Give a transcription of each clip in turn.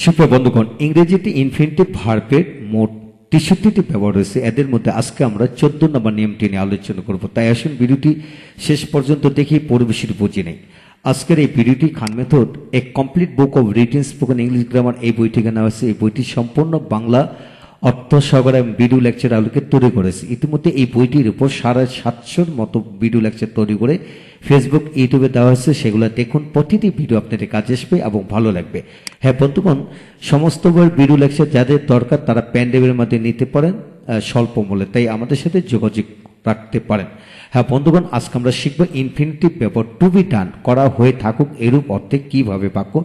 সুপ্রিয় বন্ধুগণ, ইংরেজিতে ইনফিনিটিভ ভার্বের মোট ৬৩টি ব্যবহার রয়েছে। এদের মধ্যে আজকে আমরা ১৪ নম্বর নিয়মটি নিয়ে আলোচনা করব। তাই আসুন ভিডিওটি শেষ পর্যন্ত দেখি পরিবেশটি বুঝে নেই। আজকের এই ভিডিওটি খান মেথড এ complete book of written spoken English grammar এই বইটি কেনা হয়েছে। এই বইটি সম্পূর্ণ বাংলা অর্থ সহকারে ভিডিও লেকচার আলোকে তৈরি করেছে। ইতিমধ্যে এই বইটির উপর ৭৫০র মতো ভিডিও লেকচার তৈরি করে ফেসবুক ইউটিউবে দেওয়া হয়েছে। সেগুলো দেখুন, প্রতিটি ভিডিও আপনাদের কাজে আসবে এবং ভালো লাগবে। হ্যাঁ বন্ধুগণ, সমস্ত বইয়ের ভিডিও লেকচার যাদের দরকার তারা প্যান্ডেবের মধ্যে নিতে পারেন স্বল্প মূল্যে, তাই আমাদের সাথে যোগাযোগ রাখতে পারেন। হ্যাঁ বন্ধুগণ, আজকে আমরা শিখবো ইনফিনিটিভ ব্যবহার টু বি ডান করা হয়ে থাকুক এরূপ অর্থে কিভাবে বাক্য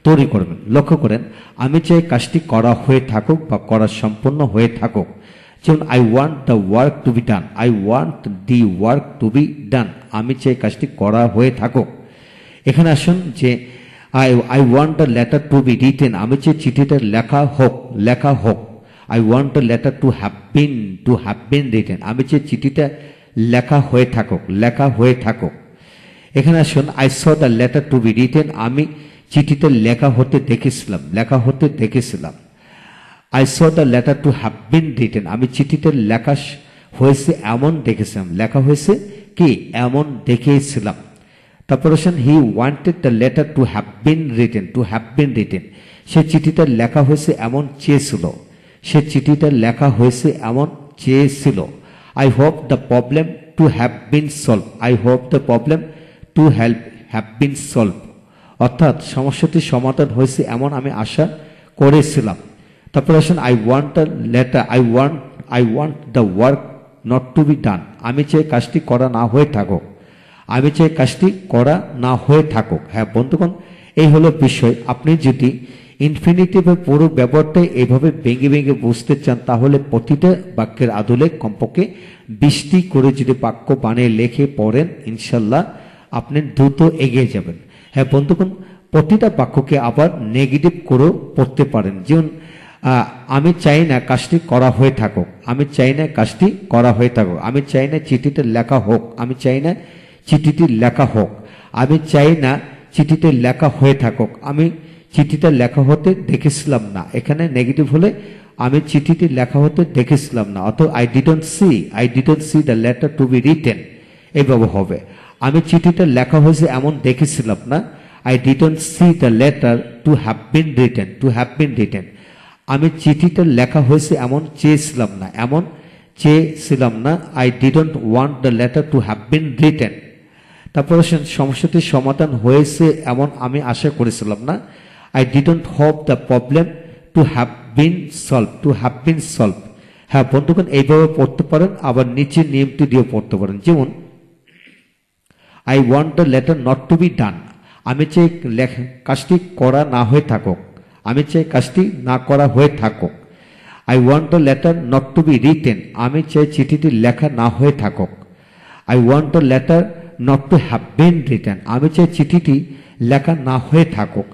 তৈরি করবেন। লক্ষ্য করেন, আমি চাই কাজটি করা হয়ে থাকুক বা করা সম্পন্ন হয়ে থাকুক। যেমন I want the work to be done, I want the work to be done, আমি চাই কাজটি করা হয়ে থাকুক। এখানে আসুন যে I want the letter to be written, আমি চাই চিঠিটা লেখা হোক। I want the letter to have been written, আমি চাই চিঠিটা লেখা হয়ে থাকুক। এখানে আসুন I saw the letter to be written, আমি চিঠিটা লেখা হতে দেখেছিলাম। I saw the letter to have been written, আমি চিঠিটা লেখা হয়েছে এমন দেখেছিলাম। তারপর আসেন he wanted the letter to have been written, সে চিঠিটা লেখা হয়েছে এমন চেয়েছিল। I hope the problem to have been solved, অর্থাৎ সমস্যাটির সমাধান হয়েছে এমন আমি আশা করেছিলাম। তারপর আসেন I want the work not to be done, আমি চাই কাজটি করা না হয়ে থাকুক। হ্যাঁ বন্ধুগণ, এই হলো বিষয়। আপনি যদি ইনফিনিটিভের পুরো ব্যবহারটাই এইভাবে ভেঙে বুঝতে চান তাহলে প্রতিটা বাক্যের আদলে কমপক্ষে ২০টি করে যদি বাক্য বানিয়ে লেখে পড়েন, ইনশাল্লাহ আপনি দ্রুত এগিয়ে যাবেন। হ্যাঁ বন্ধুগণ, প্রতিটা বাক্যকে আবার নেগেটিভ করেও পড়তে পারেন। যেমন আমি চাই না কাজটি করা হয়ে থাকুক, আমি চাই না চিঠিটা লেখা হোক, আমি চাই না চিঠিটি লেখা হয়ে থাকুক, আমি চিঠিটা লেখা হতে দেখেছিলাম না। এখানে নেগেটিভ হলে আমি চিঠিটি লেখা হতে দেখেছিলাম না, অত I didn't C the letter to be written এইভাবে হবে। আমি চিঠিটা লেখা হয়েছে এমন দেখেছিলাম না, I didn't C the letter to have been written, আমি চিঠিটা লেখা হয়েছে এমন চেয়েছিলাম না, I didn't want the letter to have been written. তারপর সমস্যাটির সমাধান হয়েছে এমন আমি আশা করেছিলাম না, I didn't hope the problem to have been solve. হ্যাঁ বন্ধুগণ, এইভাবে পড়তে পারেন, আবার নিচের নিয়মটি দিয়ে পড়তে পারেন। যেমন I want the letter not to be done, আমি চাই কাজটি করা না হয়ে থাকুক। I want the letter not to be written, আমি চাই চিঠিটি লেখা না হয়ে থাকুক। I want the letter not to have been written, আমি চাই চিঠিটি লেখা না হয়ে থাকুক।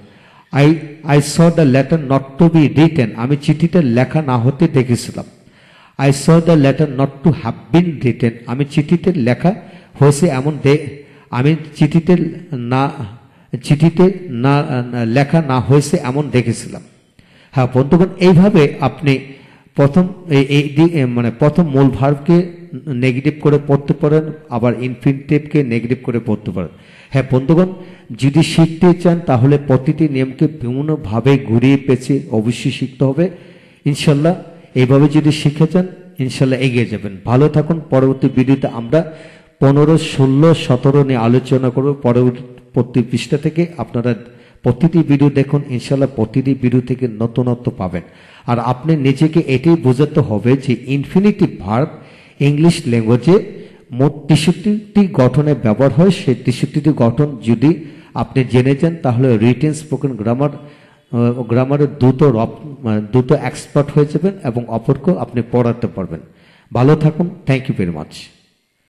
I saw the letter not to be written, আমি চিঠিটা লেখা না হতে দেখেছিলাম। I saw the letter not to have been written, আমি চিঠিতে লেখা হয়েছে এমন আমি চিঠিতে লেখা না হয়েছে এমন দেখেছিলাম। হ্যাঁ বন্ধুগণ, এইভাবে আপনি প্রথম মূল ভার্বকে নেগেটিভ করে পড়তে পারেন, আবার ইনফিনিটিভকে নেগেটিভ করে পড়তে পারেন। হ্যাঁ বন্ধুগণ, যদি শিখতে চান তাহলে প্রতিটি নিয়মকে বিভিন্নভাবে ঘুরিয়ে পেঁচে অবশ্যই শিখতে হবে। ইনশাল্লাহ এইভাবে যদি শিখে চান ইনশাল্লাহ এগিয়ে যাবেন। ভালো থাকুন। পরবর্তী ভিডিওতে আমরা 15, 16, 17 নিয়ে আলোচনা করব। পরবর্তী পৃষ্ঠা থেকে আপনারা প্রতিটি ভিডিও দেখুন, ইনশাল্লাহ প্রতিটি ভিডিও থেকে নতুনত্ব পাবেন। আর আপনি নিজেকে এটাই বোঝাতে হবে যে ইনফিনিটিভ ভার্ব ইংলিশ ল্যাঙ্গুয়েজে মোট 63টি গঠনে ব্যবহার হয়। সেই 63টি গঠন যদি আপনি জেনে যান তাহলে রিটেন স্পোকেন গ্রামারের দ্রুত এক্সপার্ট হয়ে যাবেন এবং অপরকেও আপনি পড়াতে পারবেন। ভালো থাকুন। Thank you very much.